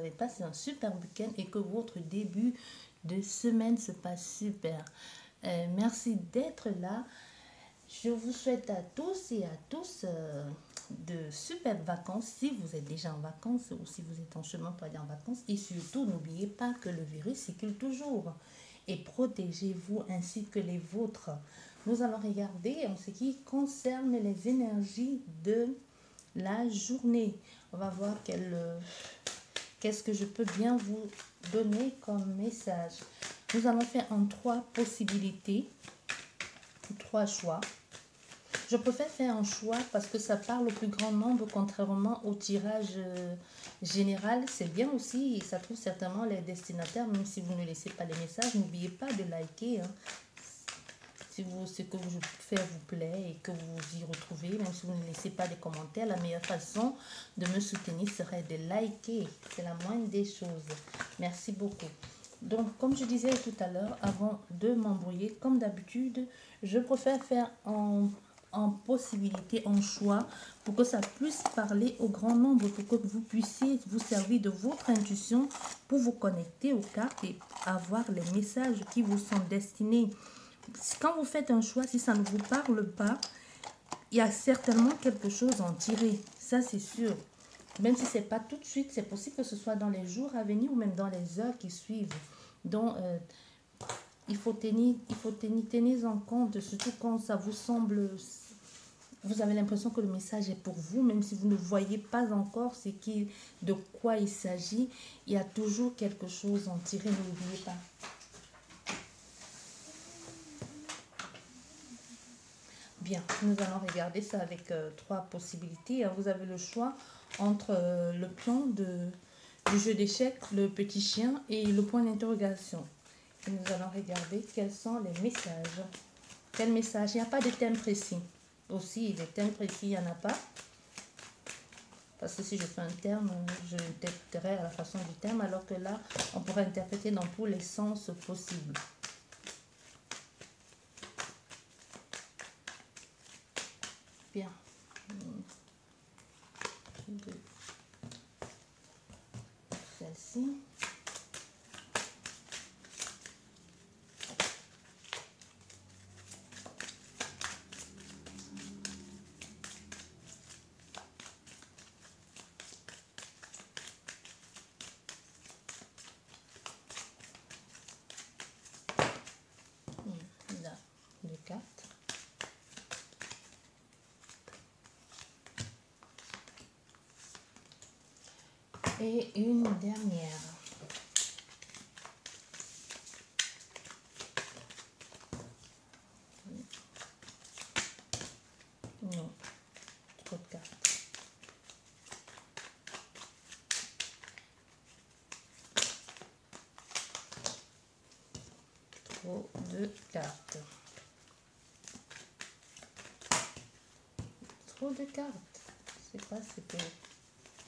avez passé un super week-end et que votre début de semaine se passe super. Merci d'être là. Je vous souhaite à tous et à tous de superbes vacances si vous êtes déjà en vacances ou si vous êtes en chemin pour aller en vacances. Et surtout, n'oubliez pas que le virus circule toujours. Et protégez-vous ainsi que les vôtres. Nous allons regarder en ce qui concerne les énergies de la journée. On va voir qu'est-ce que je peux bien vous donner comme message. Nous allons faire en 3 possibilités, 3 choix. Je préfère faire un choix parce que ça parle au plus grand nombre, contrairement au tirage général. C'est bien aussi et ça trouve certainement les destinataires, même si vous ne laissez pas les messages. N'oubliez pas de liker. Si ce que je fais vous plaît et que vous vous y retrouvez, même si vous ne laissez pas de commentaires, la meilleure façon de me soutenir serait de liker. C'est la moindre des choses. Merci beaucoup. Donc, comme je disais tout à l'heure, avant de m'embrouiller, comme d'habitude, je préfère faire en possibilité, en choix, pour que ça puisse parler au grand nombre, pour que vous puissiez vous servir de votre intuition pour vous connecter aux cartes et avoir les messages qui vous sont destinés. Quand vous faites un choix, si ça ne vous parle pas, il y a certainement quelque chose à en tirer. Ça, c'est sûr. Même si ce n'est pas tout de suite, c'est possible que ce soit dans les jours à venir ou même dans les heures qui suivent. Donc, il faut tenir en compte, surtout quand ça vous semble, vous avez l'impression que le message est pour vous, même si vous ne voyez pas encore de quoi il s'agit, il y a toujours quelque chose à en tirer, n'oubliez pas. Bien, nous allons regarder ça avec 3 possibilités. Vous avez le choix entre le pion du jeu d'échecs, le petit chien et le point d'interrogation. Et nous allons regarder quels sont les messages. Quel message? Il n'y a pas de thème précis. Aussi, des thèmes précis, il n'y en a pas. Parce que si je fais un terme, je interpréterai à la façon du thème, alors que là, on pourrait interpréter dans tous les sens possibles. Bien. Celle-ci. Là, 2 cartes. Et une dernière. Non, trop de cartes. Trop de cartes. Trop de cartes. Je sais pas si c'est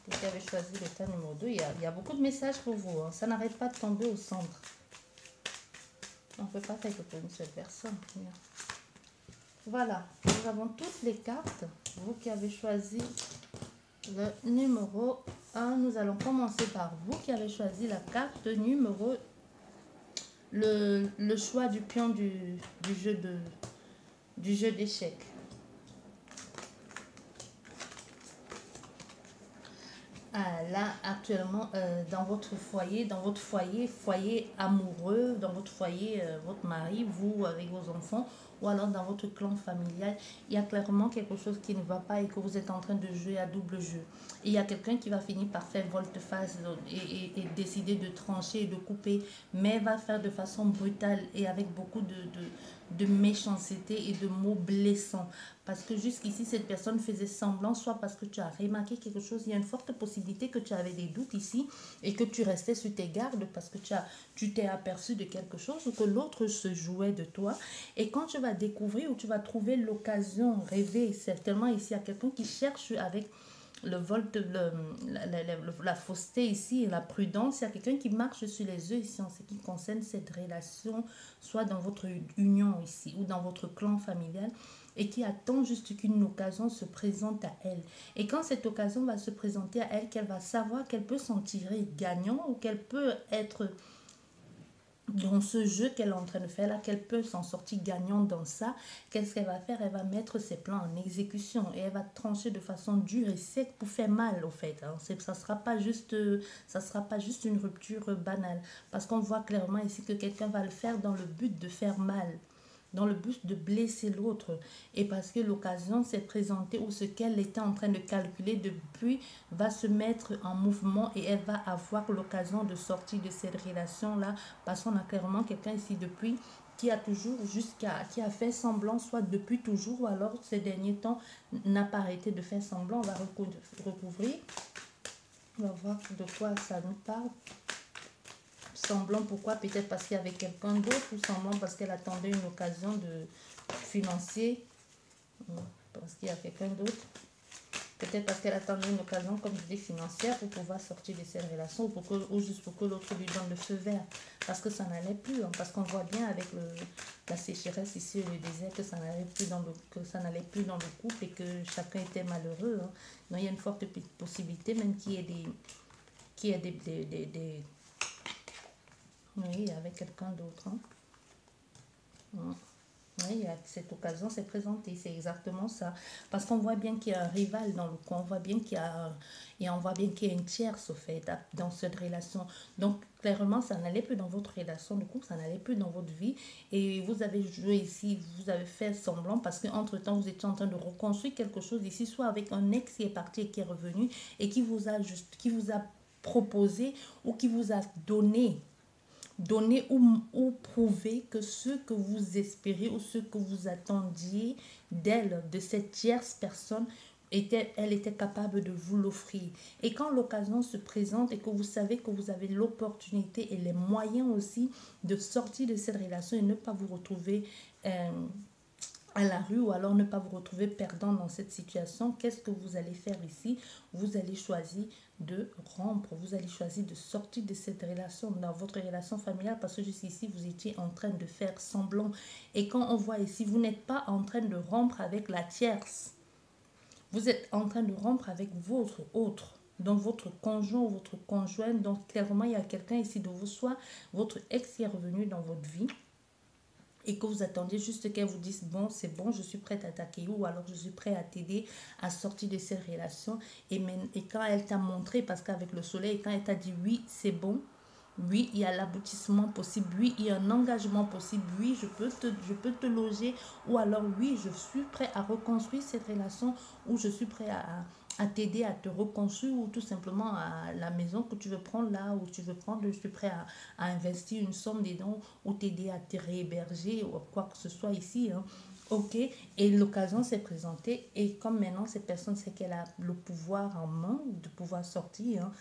vous qui avez choisi le thème numéro 2. Il y a beaucoup de messages pour vous. Ça n'arrête pas de tomber au centre. On ne peut pas faire que pour une seule personne. Voilà, nous avons toutes les cartes. Vous qui avez choisi le numéro 1, nous allons commencer par vous qui avez choisi la carte numéro, le choix du pion du jeu d'échecs. Là, actuellement, dans votre foyer, foyer amoureux, dans votre foyer, votre mari, vous avec vos enfants, ou alors dans votre clan familial, il y a clairement quelque chose qui ne va pas et que vous êtes en train de jouer à double jeu. Et il y a quelqu'un qui va finir par faire volte-face et décider de trancher et de couper, mais va faire de façon brutale et avec beaucoup de méchanceté et de mots blessants. Parce que jusqu'ici, cette personne faisait semblant, soit parce que tu as remarqué quelque chose, il y a une forte possibilité que tu avais des doutes ici et que tu restais sur tes gardes parce que tu t'es aperçu de quelque chose ou que l'autre se jouait de toi. Et quand tu vas découvrir ou tu vas trouver l'occasion rêvée, certainement ici, il y a quelqu'un qui cherche le vol, la fausseté ici, la prudence. Il y a quelqu'un qui marche sur les œufs ici en ce qui concerne cette relation, soit dans votre union ici ou dans votre clan familial, et qui attend juste qu'une occasion se présente à elle. Et quand cette occasion va se présenter à elle, qu'elle va savoir qu'elle peut s'en tirer gagnant ou qu'elle peut être dans ce jeu qu'elle est en train de faire là, qu'elle peut s'en sortir gagnante dans ça, qu'est-ce qu'elle va faire? Elle va mettre ses plans en exécution et elle va trancher de façon dure et sec pour faire mal au fait. Hein. Ça sera pas juste une rupture banale parce qu'on voit clairement ici que quelqu'un va le faire dans le but de faire mal, dans le but de blesser l'autre, et parce que l'occasion s'est présentée ou ce qu'elle était en train de calculer depuis va se mettre en mouvement et elle va avoir l'occasion de sortir de cette relation-là, parce qu'on a clairement quelqu'un ici depuis qui a toujours qui a fait semblant, soit depuis toujours ou alors ces derniers temps n'a pas arrêté de faire semblant. On va recouvrir, on va voir de quoi ça nous parle. Semblant pourquoi? Peut-être parce qu'il y avait quelqu'un d'autre, ou semblant parce qu'elle attendait une occasion de financier, parce qu'il y a quelqu'un d'autre. Peut-être parce qu'elle attendait une occasion, comme je dis, financière pour pouvoir sortir de cette relation, ou juste pour que l'autre lui donne le feu vert. Parce que ça n'allait plus, hein, parce qu'on voit bien avec la sécheresse ici, le désert, que ça n'allait plus dans le couple et que chacun était malheureux. Hein. Donc il y a une forte possibilité même qu'il y ait des oui, avec quelqu'un d'autre. Hein. Oui, cette occasion s'est présentée, c'est exactement ça. Parce qu'on voit bien qu'il y a un rival dans le coin, on voit bien qu'il y a, et on voit bien qu'il y a une tierce au fait dans cette relation. Donc clairement, ça n'allait plus dans votre relation de couple, ça n'allait plus dans votre vie. Et vous avez joué ici, vous avez fait semblant parce qu'entre-temps, vous étiez en train de reconstruire quelque chose ici, soit avec un ex qui est parti et qui est revenu et qui vous a proposé ou qui vous a donner ou prouver que ce que vous espérez ou ce que vous attendiez d'elle, de cette tierce personne, elle était capable de vous l'offrir. Et quand l'occasion se présente et que vous savez que vous avez l'opportunité et les moyens aussi de sortir de cette relation et ne pas vous retrouver à la rue ou alors ne pas vous retrouver perdant dans cette situation, qu'est-ce que vous allez faire ici? Vous allez choisir de rompre, vous allez choisir de sortir de cette relation, dans votre relation familiale, parce que jusqu'ici, vous étiez en train de faire semblant. Et quand on voit ici, vous n'êtes pas en train de rompre avec la tierce, vous êtes en train de rompre avec votre autre, donc votre conjoint ou votre conjointe. Donc clairement, il y a quelqu'un ici de vous, soit votre ex qui est revenu dans votre vie, et que vous attendiez juste qu'elle vous dise bon, c'est bon, je suis prête à t'accueillir, ou alors je suis prêt à t'aider à sortir de cette relation. Et quand elle t'a montré, parce qu'avec le soleil, quand elle t'a dit oui, c'est bon, oui, il y a l'aboutissement possible, oui, il y a un engagement possible, oui, je peux te loger, ou alors oui, je suis prêt à reconstruire cette relation, ou je suis prêt à t'aider à te reconstruire, ou tout simplement à la maison que tu veux prendre là, où tu veux prendre, je suis prêt à investir une somme dedans, ou t'aider à te réhéberger, ou quoi que ce soit ici. Hein. Ok, et l'occasion s'est présentée, et comme maintenant cette personne sait qu'elle a le pouvoir en main de pouvoir sortir, hein,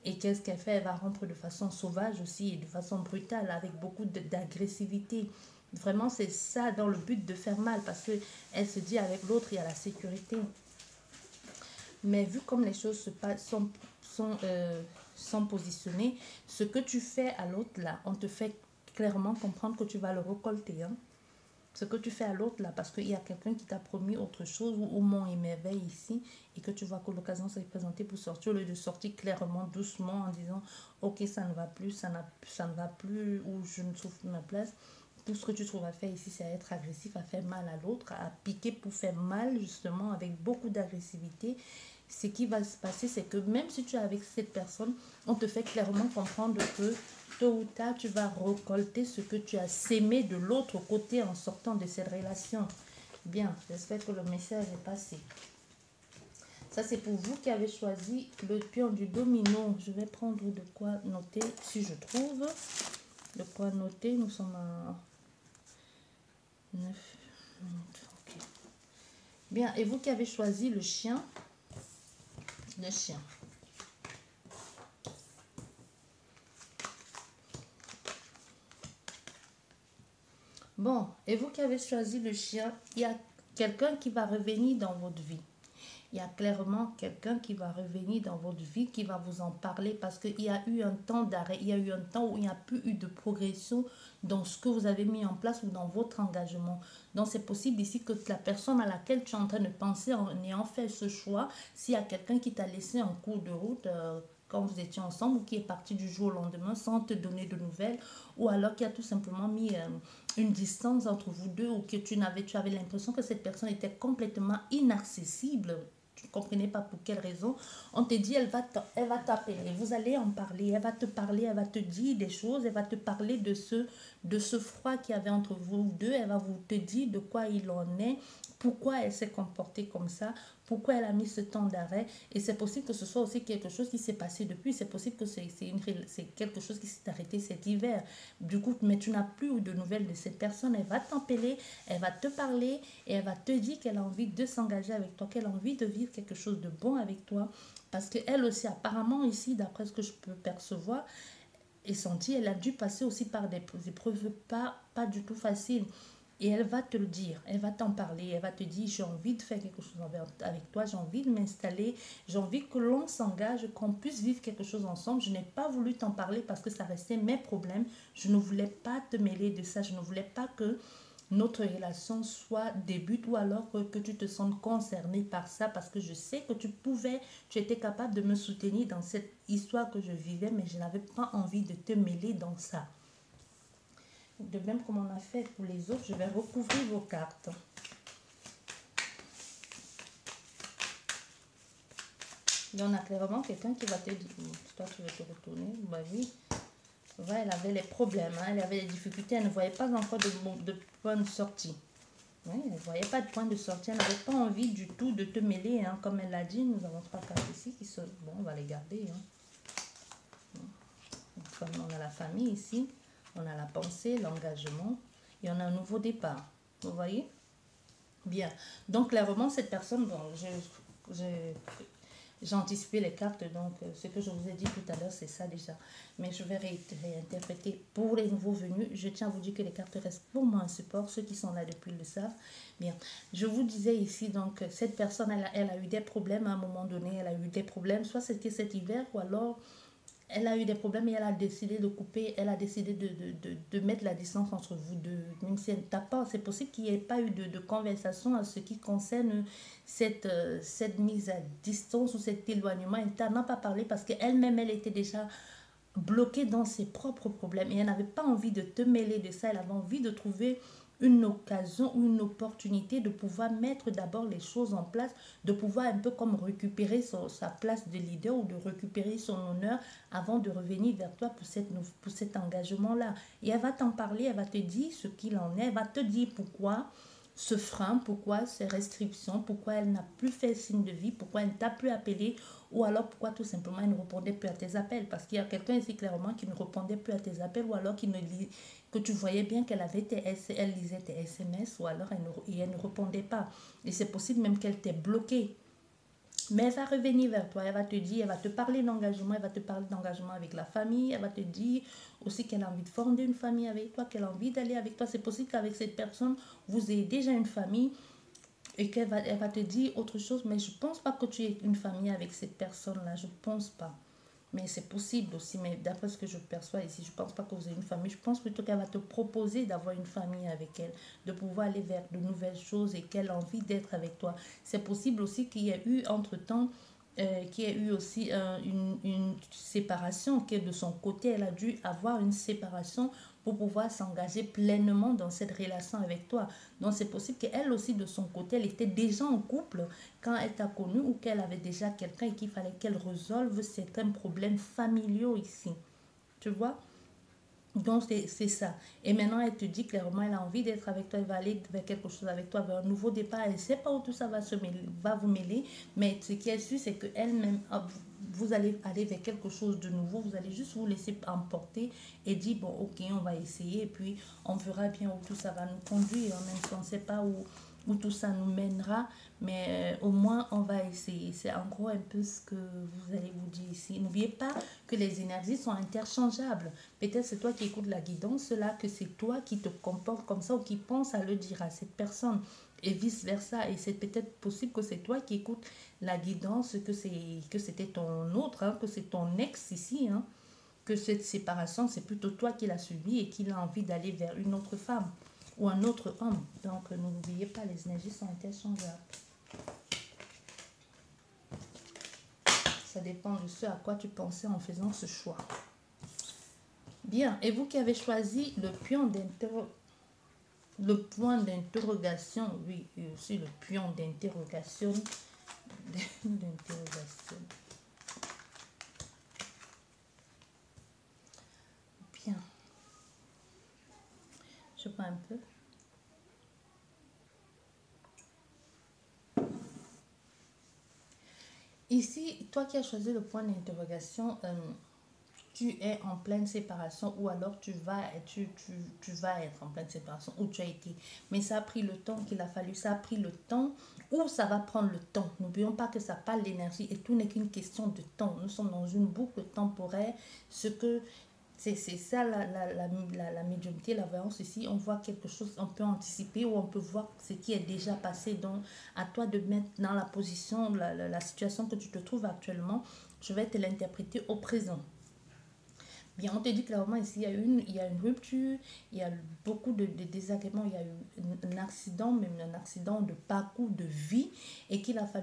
et qu'est-ce qu'elle fait? Elle va rompre de façon sauvage aussi, et de façon brutale, avec beaucoup d'agressivité. Vraiment, c'est ça dans le but de faire mal, parce qu'elle se dit avec l'autre, il y a la sécurité. Mais vu comme les choses sont positionnées, ce que tu fais à l'autre là, on te fait clairement comprendre que tu vas le récolter. Hein. Ce que tu fais à l'autre là, parce qu'il y a quelqu'un qui t'a promis autre chose, ou au moins il m'éveille ici, et que tu vois que l'occasion s'est présentée pour sortir, au lieu de sortir clairement, doucement, en disant ok, ça ne va plus, ça ne va plus, ou je ne trouve plus ma place. Tout ce que tu trouves à faire ici, c'est à être agressif, à faire mal à l'autre, à piquer pour faire mal, justement, avec beaucoup d'agressivité. Ce qui va se passer, c'est que même si tu es avec cette personne, on te fait clairement comprendre que tôt ou tard, tu vas récolter ce que tu as sémé de l'autre côté en sortant de cette relation. Bien, j'espère que le message est passé. Ça, c'est pour vous qui avez choisi le pion du domino. Je vais prendre de quoi noter, si je trouve. De quoi noter, nous sommes à 9 minutes. Okay. Bien, et vous qui avez choisi le chien, Bon, et vous qui avez choisi le chien, il y a quelqu'un qui va revenir dans votre vie. il y a clairement quelqu'un qui va revenir dans votre vie, qui va vous en parler parce qu'il y a eu un temps d'arrêt, il y a eu un temps où il n'y a plus eu de progression dans ce que vous avez mis en place ou dans votre engagement. Donc c'est possible ici que la personne à laquelle tu es en train de penser en ayant fait ce choix, s'il y a quelqu'un qui t'a laissé en cours de route, quand vous étiez ensemble, ou qui est parti du jour au lendemain sans te donner de nouvelles, ou alors qui a tout simplement mis une distance entre vous deux, ou que tu avais l'impression que cette personne était complètement inaccessible, tu ne comprenais pas pour quelle raison, on te dit elle va t'appeler, vous allez en parler, elle va te parler, elle va te dire des choses, elle va te parler de ce froid qu'il y avait entre vous deux, elle va te dire de quoi il en est, pourquoi elle s'est comportée comme ça, pourquoi elle a mis ce temps d'arrêt. Et c'est possible que ce soit aussi quelque chose qui s'est passé depuis. C'est possible que c'est quelque chose qui s'est arrêté cet hiver. Du coup, mais tu n'as plus de nouvelles de cette personne. Elle va t'appeler, elle va te parler et elle va te dire qu'elle a envie de s'engager avec toi, qu'elle a envie de vivre quelque chose de bon avec toi. Parce qu'elle aussi, apparemment ici, d'après ce que je peux percevoir et sentir, elle a dû passer aussi par des épreuves pas du tout faciles. Et elle va te le dire, elle va t'en parler, elle va te dire j'ai envie de faire quelque chose avec toi, j'ai envie de m'installer, j'ai envie que l'on s'engage, qu'on puisse vivre quelque chose ensemble. Je n'ai pas voulu t'en parler parce que ça restait mes problèmes. Je ne voulais pas te mêler de ça, je ne voulais pas que notre relation soit débute ou alors que tu te sens concerné par ça parce que je sais que tu étais capable de me soutenir dans cette histoire que je vivais, mais je n'avais pas envie de te mêler dans ça. De même comme on a fait pour les autres, je vais recouvrir vos cartes. Il y en a clairement quelqu'un qui va te dire, toi tu vas te retourner, bah oui, elle avait les problèmes, hein, elle avait les difficultés, elle ne voyait pas encore de point de sortie. Oui, elle ne voyait pas de point de sortie, elle n'avait pas envie du tout de te mêler, hein, comme elle l'a dit. Nous avons 3 cartes ici qui sont, bon, on va les garder. Hein. Comme on a la famille ici. On a la pensée, l'engagement et on a un nouveau départ. Vous voyez? Bien. Donc, clairement, cette personne, bon, j'ai anticipé les cartes, donc ce que je vous ai dit tout à l'heure, c'est ça déjà. Mais je vais réinterpréter pour les nouveaux venus. Je tiens à vous dire que les cartes restent pour moi un support. Ceux qui sont là depuis le savent. Bien. Je vous disais ici, donc, cette personne, elle a eu des problèmes à un moment donné. Elle a eu des problèmes, soit c'était cet hiver ou alors elle a eu des problèmes et elle a décidé de couper, elle a décidé de mettre la distance entre vous deux. Même si elle ne t'a pas, c'est possible qu'il n'y ait pas eu de conversation à ce qui concerne cette mise à distance ou cet éloignement. Elle t'en a pas parlé parce qu'elle-même, elle était déjà bloquée dans ses propres problèmes et elle n'avait pas envie de te mêler de ça. Elle avait envie de trouver une occasion ou une opportunité de pouvoir mettre d'abord les choses en place, de pouvoir un peu comme récupérer sa place de leader ou de récupérer son honneur avant de revenir vers toi pour cet engagement-là. Et elle va t'en parler, elle va te dire ce qu'il en est, elle va te dire pourquoi ce frein, pourquoi ces restrictions, pourquoi elle n'a plus fait signe de vie, pourquoi elle ne t'a plus appelé, ou alors pourquoi tout simplement elle ne répondait plus à tes appels. Parce qu'il y a quelqu'un ici clairement qui ne répondait plus à tes appels, ou alors que tu voyais bien qu'elle avait elle lisait tes SMS, ou alors elle ne répondait pas. Et c'est possible même qu'elle t'ait bloqué. Mais elle va revenir vers toi, elle va te dire, elle va te parler d'engagement, elle va te parler d'engagement avec la famille, elle va te dire aussi qu'elle a envie de fonder une famille avec toi, qu'elle a envie d'aller avec toi. C'est possible qu'avec cette personne, vous ayez déjà une famille et qu'elle va te dire autre chose, mais je ne pense pas que tu aies une famille avec cette personne-là, je ne pense pas. Mais c'est possible aussi, mais d'après ce que je perçois ici, je ne pense pas que vous ayez une famille. Je pense plutôt qu'elle va te proposer d'avoir une famille avec elle, de pouvoir aller vers de nouvelles choses et qu'elle a envie d'être avec toi. C'est possible aussi qu'il y ait eu entre-temps, qu'il y ait eu aussi une séparation, que de son côté, elle a dû avoir une séparation pour pouvoir s'engager pleinement dans cette relation avec toi. Donc c'est possible qu'elle aussi de son côté, elle était déjà en couple quand elle t'a connu ou qu'elle avait déjà quelqu'un et qu'il fallait qu'elle résolve certains problèmes familiaux ici. Tu vois? Donc c'est ça. Et maintenant elle te dit clairement, elle a envie d'être avec toi, elle va aller vers quelque chose avec toi, vers un nouveau départ. Elle ne sait pas où tout ça va vous mêler, mais ce qui est sûr, c'est qu'elle-même, vous allez aller vers quelque chose de nouveau, vous allez juste vous laisser emporter et dire, bon ok, on va essayer et puis on verra bien où tout ça va nous conduire, même si on ne sait pas où tout ça nous mènera, mais au moins on va essayer. C'est en gros un peu ce que vous allez vous dire ici. N'oubliez pas que les énergies sont interchangeables. Peut-être c'est toi qui écoutes la guidance, là, que c'est toi qui te comportes comme ça ou qui pense à le dire à cette personne et vice versa. Et c'est peut-être possible que c'est toi qui écoutes la guidance, que c'était ton autre, hein, que c'est ton ex ici, hein, que cette séparation c'est plutôt toi qui l'as subie et qu'il a envie d'aller vers une autre femme ou un autre homme. Donc, n'oubliez pas, les énergies sont interchangeables. Ça dépend de ce à quoi tu pensais en faisant ce choix. Bien, et vous qui avez choisi le pion le point d'interrogation, oui, et aussi le pion d'interrogation, d'interrogation. Bien. Je prends un peu. Ici, toi qui as choisi le point d'interrogation, tu es en pleine séparation ou alors tu vas être en pleine séparation ou tu as été. Mais ça a pris le temps qu'il a fallu, ça a pris le temps ou ça va prendre le temps. N'oublions pas que ça parle d'énergie et tout n'est qu'une question de temps. Nous sommes dans une boucle temporaire, ce que c'est ça la médiumnité, la voyance ici. On voit quelque chose, on peut anticiper ou on peut voir ce qui est déjà passé. Donc, à toi de mettre dans la position, la situation que tu te trouves actuellement. Je vais te l'interpréter au présent. Bien, on te dit clairement ici, il y a une rupture, il y a beaucoup de désagréments, il y a eu un accident, même un accident de parcours de vie, et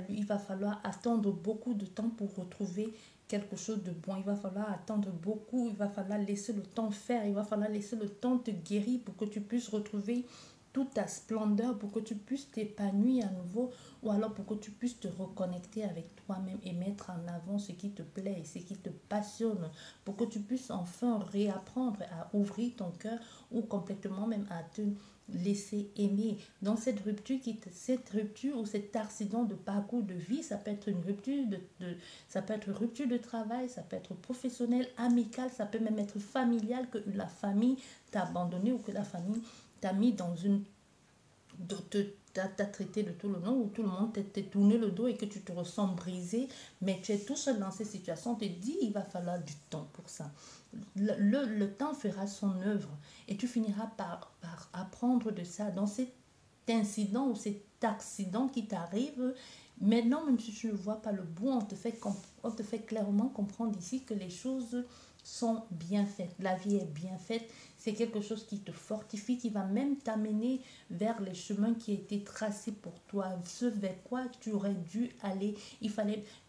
il va falloir attendre beaucoup de temps pour retrouver quelque chose de bon. Il va falloir attendre beaucoup, il va falloir laisser le temps faire, il va falloir laisser le temps te guérir pour que tu puisses retrouver toute ta splendeur, pour que tu puisses t'épanouir à nouveau, ou alors pour que tu puisses te reconnecter avec toi-même et mettre en avant ce qui te plaît et ce qui te passionne, pour que tu puisses enfin réapprendre à ouvrir ton cœur ou complètement même à te laisser aimer. Donc cette rupture ou cet accident de parcours de vie, ça peut être une rupture ça peut être rupture de travail, ça peut être professionnel, amical, ça peut même être familial, que la famille t'a abandonné ou que la famille t'a mis dans une t'as traité de tout le nom où tout le monde t'a tourné le dos et que tu te ressens brisé, mais tu es tout seul dans cette situation. On te dit il va falloir du temps pour ça. Le temps fera son œuvre et tu finiras par apprendre de ça. Dans cet incident ou cet accident qui t'arrive, maintenant, même si tu ne vois pas le bout, on te fait clairement comprendre ici que les choses sont bien faites. La vie est bien faite. C'est quelque chose qui te fortifie, qui va même t'amener vers les chemins qui étaient tracés pour toi, ce vers quoi tu aurais dû aller. Il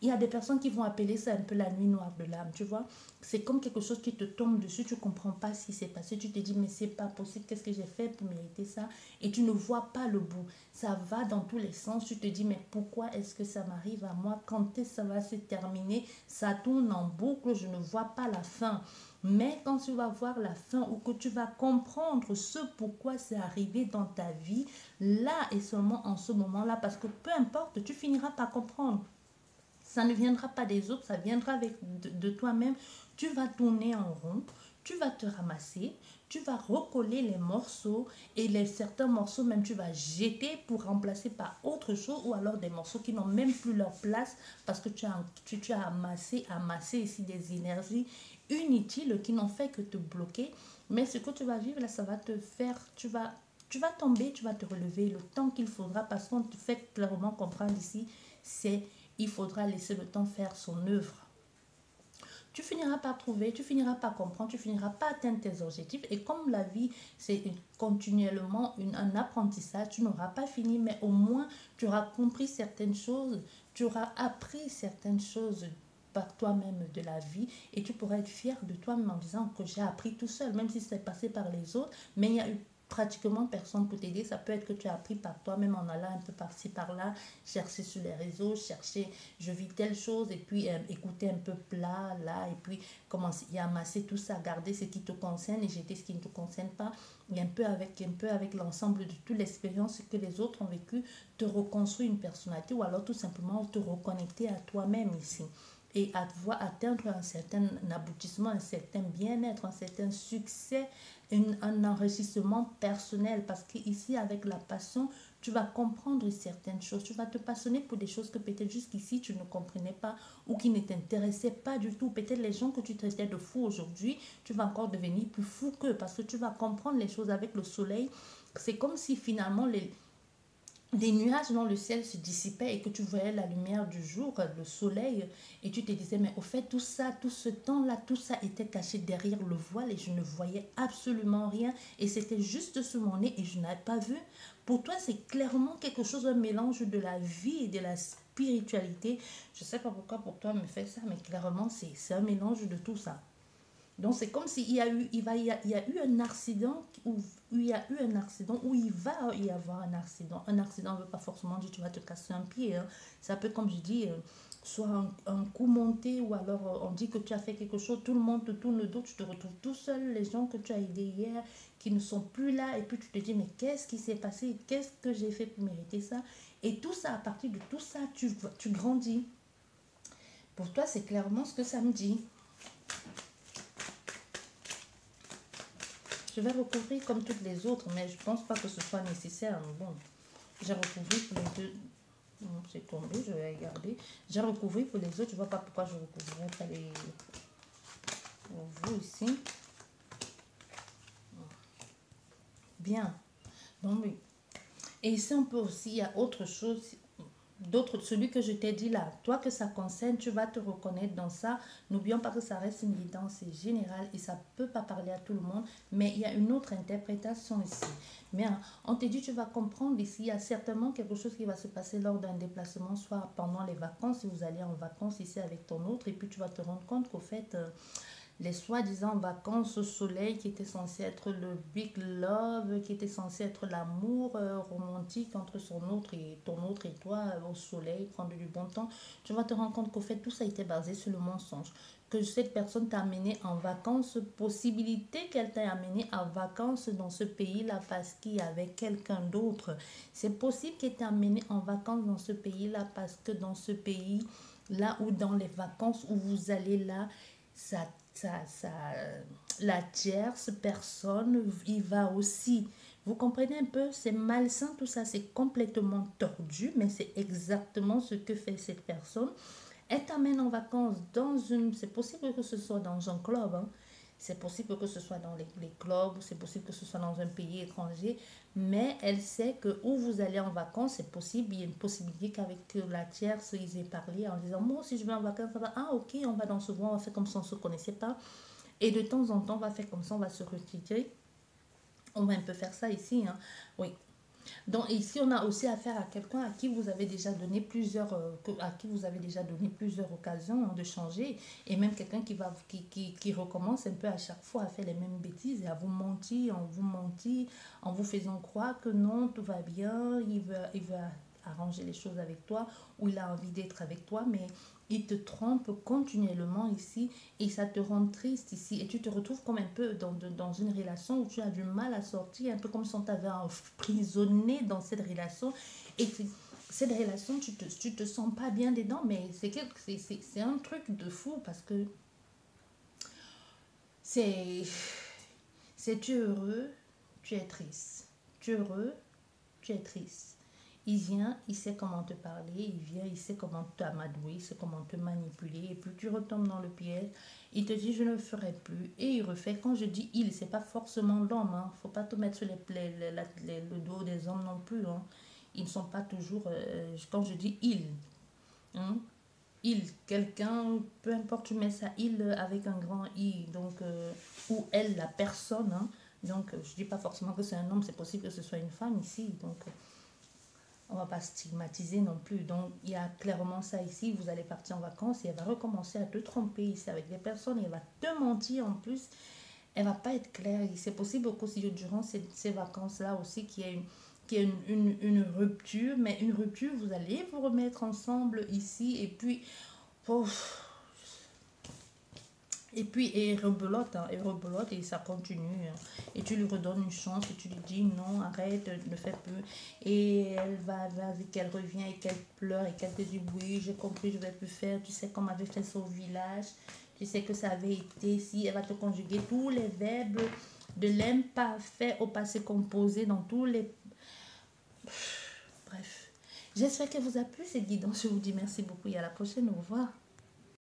y a des personnes qui vont appeler ça un peu la nuit noire de l'âme, tu vois. C'est comme quelque chose qui te tombe dessus, tu ne comprends pas ce qui s'est passé, tu te dis mais c'est pas possible, qu'est-ce que j'ai fait pour mériter ça? Et tu ne vois pas le bout. Ça va dans tous les sens, tu te dis mais pourquoi est-ce que ça m'arrive à moi? Quand est-ce que ça va se terminer? Ça tourne en boucle, je ne vois pas la fin. Mais quand tu vas voir la fin ou que tu vas comprendre ce pourquoi c'est arrivé dans ta vie, là et seulement en ce moment-là, parce que peu importe, tu finiras par comprendre. Ça ne viendra pas des autres, ça viendra de toi-même. Tu vas tourner en rond, tu vas te ramasser, tu vas recoller les morceaux et certains morceaux même tu vas jeter pour remplacer par autre chose ou alors des morceaux qui n'ont même plus leur place parce que tu as amassé ici des énergies inutiles qui n'ont fait que te bloquer. Mais ce que tu vas vivre là, ça va te faire, tu vas tomber, tu vas te relever le temps qu'il faudra parce qu'on te fait clairement comprendre ici, c'est il faudra laisser le temps faire son œuvre. Tu finiras par trouver, tu finiras par comprendre, tu finiras par atteindre tes objectifs. Et comme la vie, c'est continuellement un apprentissage, tu n'auras pas fini, mais au moins, tu auras compris certaines choses, tu auras appris certaines choses par toi-même de la vie et tu pourras être fier de toi-même en disant que j'ai appris tout seul, même si c'est passé par les autres, mais il y a eu pratiquement personne pour t'aider. Ça peut être que tu as appris par toi-même en allant un peu par-ci par-là, chercher sur les réseaux, chercher je vis telle chose et puis écouter un peu plat là et puis commencer à amasser tout ça, garder ce qui te concerne et jeter ce qui ne te concerne pas, et un peu avec l'ensemble de toute l'expérience que les autres ont vécu, te reconstruire une personnalité ou alors tout simplement te reconnecter à toi-même ici. et à voir atteindre un certain aboutissement, un certain bien-être, un certain succès, un enrichissement personnel. Parce qu'ici, avec la passion, tu vas comprendre certaines choses. Tu vas te passionner pour des choses que peut-être jusqu'ici, tu ne comprenais pas ou qui ne t'intéressaient pas du tout. Peut-être les gens que tu traitais de fous aujourd'hui, tu vas encore devenir plus fou qu'eux parce que tu vas comprendre les choses avec le soleil. C'est comme si finalement les nuages dans le ciel se dissipaient et que tu voyais la lumière du jour, le soleil, et tu te disais, mais au fait, tout ça, tout ce temps-là, tout ça était caché derrière le voile et je ne voyais absolument rien. Et c'était juste sur mon nez et je n'avais pas vu. Pour toi, c'est clairement quelque chose, un mélange de la vie et de la spiritualité. Je ne sais pas pourquoi pour toi me fait ça, mais clairement, c'est un mélange de tout ça. Donc c'est comme s'il y a eu, il y a eu un accident où il y a eu un accident où il va y avoir un accident. Un accident ne veut pas forcément dire que tu vas te casser un pied. Hein. Ça peut, comme je dis, soit un coup monté ou alors on dit que tu as fait quelque chose, tout le monde te tourne le dos, tu te retrouves tout seul, les gens que tu as aidés hier qui ne sont plus là et puis tu te dis mais qu'est-ce qui s'est passé, qu'est-ce que j'ai fait pour mériter ça et tout ça, à partir de tout ça, tu grandis. Pour toi, c'est clairement ce que ça me dit. Je vais recouvrir comme toutes les autres, mais je ne pense pas que ce soit nécessaire. Bon, j'ai recouvert pour les deux. Non, c'est tombé, je vais regarder. J'ai recouvert pour les autres. Je ne vois pas pourquoi je recouvrirais pas les... Vous ici. Bien. Donc, oui. Et ici, on peut aussi, il y a autre chose... D'autres, celui que je t'ai dit là, toi que ça concerne, tu vas te reconnaître dans ça. N'oublions pas que ça reste une guidance générale et ça ne peut pas parler à tout le monde, mais il y a une autre interprétation ici. Mais hein, on te dit, tu vas comprendre ici, il y a certainement quelque chose qui va se passer lors d'un déplacement, soit pendant les vacances, si vous allez en vacances ici avec ton autre, et puis tu vas te rendre compte qu'au fait, les soi-disant vacances au soleil qui étaient censées être le big love, qui était censé être l'amour romantique entre son autre et ton autre et toi au soleil, prendre du bon temps, tu vas te rendre compte qu'au fait tout ça était basé sur le mensonge. Que cette personne t'a amené en vacances, possibilité qu'elle t'ait amené en vacances dans ce pays-là parce qu'il y avait quelqu'un d'autre. C'est possible qu'elle t'ait amené en vacances dans ce pays-là parce que dans ce pays, là où dans les vacances où vous allez là, ça, ça, la tierce personne y va aussi. Vous comprenez un peu, c'est malsain tout ça, c'est complètement tordu, mais c'est exactement ce que fait cette personne. Elle t'amène en vacances dans une... C'est possible que ce soit dans un club, hein. C'est possible que ce soit dans les clubs, c'est possible que ce soit dans un pays étranger, mais elle sait que où vous allez en vacances, c'est possible, il y a une possibilité qu'avec la tierce, ils aient parlé en disant, moi aussi je vais en vacances, ça va, ah ok, on va dans ce bois, on va faire comme si on ne se connaissait pas, et de temps en temps, on va faire comme ça, on va se retirer, on va un peu faire ça ici, hein. Oui, donc ici, on a aussi affaire à quelqu'un à qui vous avez déjà donné plusieurs, à qui vous avez déjà donné plusieurs occasions hein, de changer, et même quelqu'un qui recommence un peu à chaque fois à faire les mêmes bêtises et à vous mentir, en vous faisant croire que non, tout va bien, il veut arranger les choses avec toi, ou il a envie d'être avec toi, mais il te trompe continuellement ici et ça te rend triste ici et tu te retrouves comme un peu dans une relation où tu as du mal à sortir, un peu comme si on t'avait emprisonné dans cette relation et cette relation, tu te sens pas bien dedans, mais c'est un truc de fou parce que c'est, tu es heureux, tu es triste. Tu es heureux, tu es triste. Il vient, il sait comment te parler, il vient, il sait comment t'amadouer, il sait comment te manipuler, et puis tu retombes dans le piège, il te dit je ne le ferai plus, et il refait. Quand je dis il, c'est pas forcément l'homme, hein. Faut pas te mettre sur le dos des hommes non plus, hein. Ils ne sont pas toujours, quand je dis il, hein, il, quelqu'un, peu importe, tu mets ça il avec un grand i, donc, ou elle, la personne, hein. Donc, je dis pas forcément que c'est un homme, c'est possible que ce soit une femme ici, donc on va pas stigmatiser non plus. Donc, il y a clairement ça ici. Vous allez partir en vacances et elle va recommencer à te tromper ici avec des personnes et elle va te mentir en plus. Elle va pas être claire. C'est possible qu'aussi durant ces vacances-là aussi qu'il y ait une rupture. Mais une rupture, vous allez vous remettre ensemble ici et puis... Oh, Et puis, et rebelote, et ça continue. Et tu lui redonnes une chance, et tu lui dis non, arrête, ne fais plus. Et elle va qu'elle revient, et qu'elle pleure, et qu'elle te dit oui, j'ai compris, je vais plus faire. Tu sais qu'on m'avait fait ça au village. Tu sais que ça avait été, si elle va te conjuguer tous les verbes de l'imparfait au passé composé dans tous les... Bref. J'espère que vous a plu cette guidance. Je vous dis merci beaucoup et à la prochaine. Au revoir.